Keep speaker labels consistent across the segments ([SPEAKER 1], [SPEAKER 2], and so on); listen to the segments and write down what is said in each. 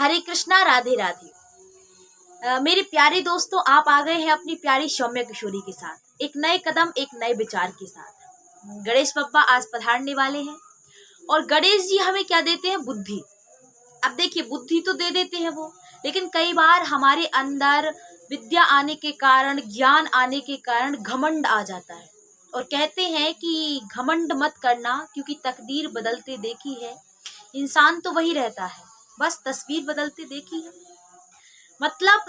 [SPEAKER 1] हरे कृष्णा, राधे राधे। मेरे प्यारे दोस्तों, आप आ गए हैं अपनी प्यारी सौम्य किशोरी के साथ एक नए कदम, एक नए विचार के साथ। गणेश बप्पा आज पधारने वाले हैं और गणेश जी हमें क्या देते हैं? बुद्धि। अब देखिए, बुद्धि तो दे देते हैं वो, लेकिन कई बार हमारे अंदर विद्या आने के कारण, ज्ञान आने के कारण घमंड आ जाता है और कहते हैं कि घमंड मत करना, क्योंकि तकदीर बदलते देखी है। इंसान तो वही रहता है, बस तस्वीर बदलते देखी है। मतलब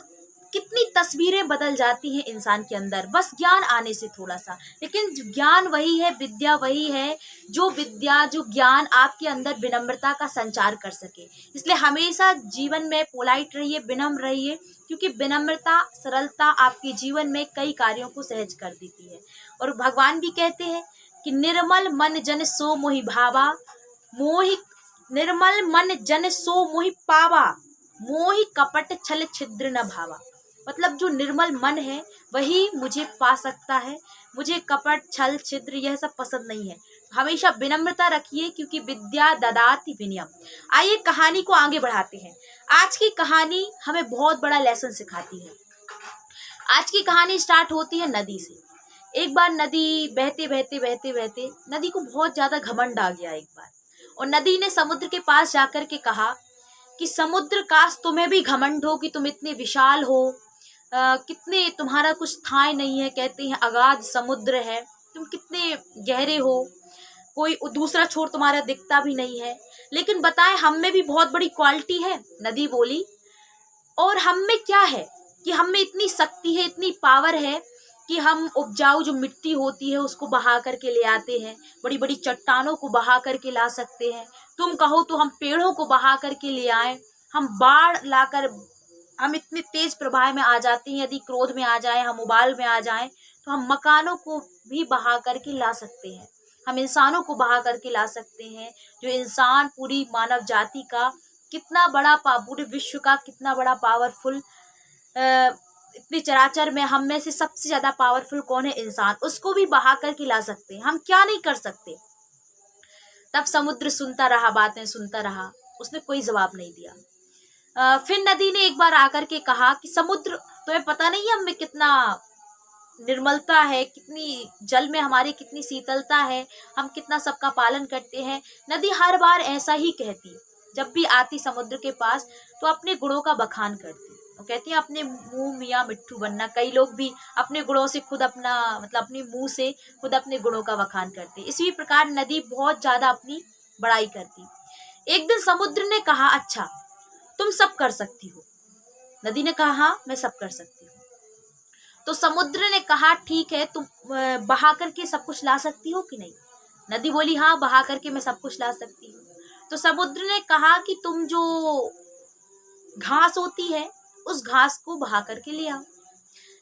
[SPEAKER 1] कितनी तस्वीरें बदल जाती हैं इंसान के अंदर बस ज्ञान आने से थोड़ा सा, लेकिन ज्ञान वही है, विद्या वही है, जो विद्या, जो ज्ञान आपके अंदर विनम्रता का संचार कर सके। इसलिए हमेशा जीवन में पोलाइट रहिए, विनम्र रहिए, क्योंकि विनम्रता, सरलता आपके जीवन में कई कार्यों को सहज कर देती है। और भगवान भी कहते हैं कि निर्मल मन जन सो मोहि भावा, मोहि निर्मल मन जन सो मोहि पावा, मोहि कपट छल छिद्र न भावा। मतलब जो निर्मल मन है वही मुझे पा सकता है, मुझे कपट छल छिद्र यह सब पसंद नहीं है। हमेशा विनम्रता रखिए, क्योंकि विद्या ददाति विनयम। आइए कहानी को आगे बढ़ाते हैं। आज की कहानी हमें बहुत बड़ा लेसन सिखाती है। आज की कहानी स्टार्ट होती है नदी से। एक बार नदी बहते बहते बहते बहते नदी को बहुत ज्यादा घमंड आ गया एक बार, और नदी ने समुद्र के पास जाकर के कहा कि समुद्र, काश तुम्हें भी घमंड हो कि तुम इतने विशाल हो, कितने तुम्हारा कुछ थाह नहीं है। कहते हैं अगाध समुद्र है, तुम कितने गहरे हो, कोई दूसरा छोर तुम्हारा दिखता भी नहीं है। लेकिन बताएं, हम में भी बहुत बड़ी क्वालिटी है, नदी बोली। और हम में क्या है कि हम में इतनी शक्ति है, इतनी पावर है कि हम उपजाऊ जो मिट्टी होती है उसको बहा करके ले आते हैं, बड़ी बड़ी चट्टानों को बहा करके ला सकते हैं। तुम कहो तो हम पेड़ों को बहा करके ले आए, हम बाढ़ लाकर, हम इतने तेज प्रवाह में आ जाते हैं, यदि क्रोध में आ जाए, हम उबाल में आ जाएं, तो हम मकानों को भी बहा करके ला सकते हैं, हम इंसानों को बहा करके ला सकते हैं। जो इंसान पूरी मानव जाति का कितना बड़ा, पूरे विश्व का कितना बड़ा पावरफुल, इतने चराचर में हम में से सबसे ज्यादा पावरफुल कौन है? इंसान। उसको भी बहा करके ला सकते हैं, हम क्या नहीं कर सकते। तब समुद्र सुनता रहा, बातें सुनता रहा, उसने कोई जवाब नहीं दिया। फिर नदी ने एक बार आकर के कहा कि समुद्र, तुम्हें पता नहीं है हम में कितना निर्मलता है, कितनी जल में हमारे कितनी शीतलता है, हम कितना सबका पालन करते हैं। नदी हर बार ऐसा ही कहती, जब भी आती समुद्र के पास तो अपने गुणों का बखान करती। वो कहती है अपने मुंह मियाँ मिट्ठू बनना। कई लोग भी अपने गुणों से खुद अपना, मतलब अपने मुंह से खुद अपने गुणों का बखान करते। इसी प्रकार नदी बहुत ज्यादा अपनी बड़ाई करती। एक दिन समुद्र ने कहा, अच्छा तुम सब कर सकती हो। नदी ने कहा, हाँ मैं सब कर सकती हूँ। तो समुद्र ने कहा, ठीक है, तुम बहा करके सब कुछ ला सकती हो कि नहीं? नदी बोली, हाँ बहा करके मैं सब कुछ ला सकती हूँ। तो समुद्र ने कहा कि तुम जो घास होती है उस घास को बहा करके ले आओ।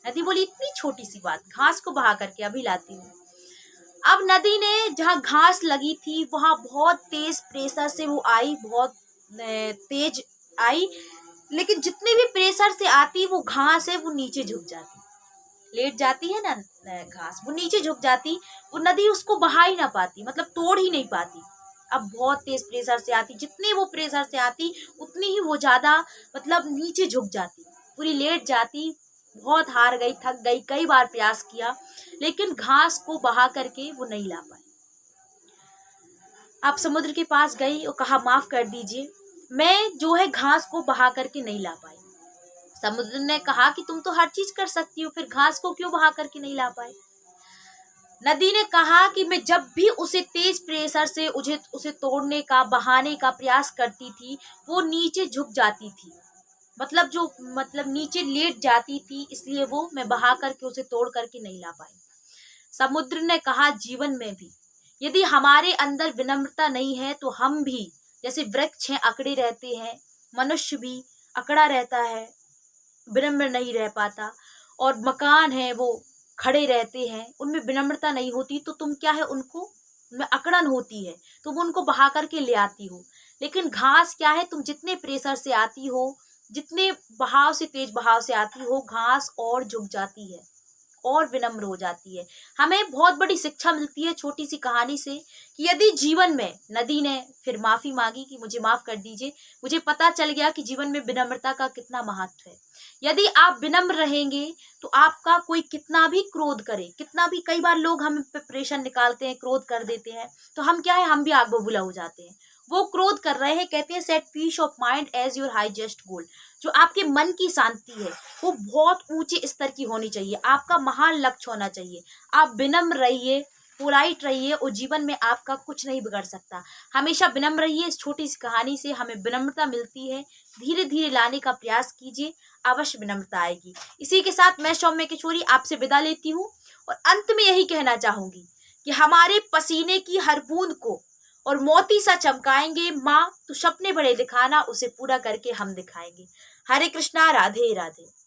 [SPEAKER 1] नदी बोली, इतनी छोटी सी बात, घास को बहा करके अभी लाती हूँ। अब नदी ने जहाँ घास लगी थी वहां बहुत तेज प्रेशर से वो आई, बहुत तेज आई, लेकिन जितने भी प्रेशर से आती वो घास है वो नीचे झुक जाती, लेट जाती है ना घास, वो नीचे झुक जाती। वो नदी उसको बहा ही ना पाती, मतलब तोड़ ही नहीं पाती। अब बहुत तेज प्रेशर से आती, जितनी वो प्रेशर से आती उतनी ही वो ज्यादा, मतलब नीचे झुक जाती, पूरी लेट जाती। बहुत हार गई, थक गई, कई बार प्रयास किया, लेकिन घास को बहा करके वो नहीं ला पाई। आप समुद्र के पास गई और कहा, माफ कर दीजिए, मैं जो है घास को बहा करके नहीं ला पाई। समुद्र ने कहा कि तुम तो हर चीज कर सकती हो, फिर घास को क्यों बहा करके नहीं ला पाई? नदी ने कहा कि मैं जब भी उसे तेज प्रेशर से उसे तोड़ने का, बहाने का प्रयास करती थी, वो नीचे झुक जाती थी, मतलब नीचे लेट जाती थी, इसलिए वो मैं बहा करके उसे तोड़ करके नहीं ला पाई। समुद्र ने कहा, जीवन में भी यदि हमारे अंदर विनम्रता नहीं है तो हम भी जैसे वृक्ष हैं अकड़े रहते हैं, मनुष्य भी अकड़ा रहता है, विनम्र नहीं रह पाता। और मकान है वो खड़े रहते हैं, उनमें विनम्रता नहीं होती, तो तुम क्या है, उनको उनमें अकड़न होती है, तुम उनको बहा करके ले आती हो। लेकिन घास क्या है, तुम जितने प्रेशर से आती हो, जितने बहाव से, तेज बहाव से आती हो, घास और झुक जाती है, और विनम्र हो जाती है। हमें बहुत बड़ी शिक्षा मिलती है छोटी सी कहानी से कि यदि जीवन में, नदी ने फिर माफी मांगी कि मुझे माफ कर दीजिए, मुझे पता चल गया कि जीवन में विनम्रता का कितना महत्व है। यदि आप विनम्र रहेंगे तो आपका कोई कितना भी क्रोध करे, कितना भी, कई बार लोग हम पे प्रेशर निकालते हैं, क्रोध कर देते हैं, तो हम क्या है, हम भी आग बबूला हो जाते हैं। वो क्रोध कर रहे हैं, कहते हैं set peace of mind as your highest goal. जो आपके मन की शांति है वो बहुत ऊंचे स्तर की होनी चाहिए, आपका महान लक्ष्य होना चाहिए। आप विनम्र रहिए, पोलाइट रहिए और जीवन में आपका कुछ नहीं बिगड़ सकता। हमेशा विनम्र रहिए। इस छोटी सी कहानी से हमें विनम्रता मिलती है, धीरे धीरे लाने का प्रयास कीजिए, अवश्य विनम्रता आएगी। इसी के साथ मैं सौम्य किशोरी आपसे विदा लेती हूँ और अंत में यही कहना चाहूंगी कि हमारे पसीने की हर बूंद को और मोती सा चमकाएंगे माँ, तू सपने बड़े दिखाना, उसे पूरा करके हम दिखाएंगे। हरे कृष्णा, राधे राधे।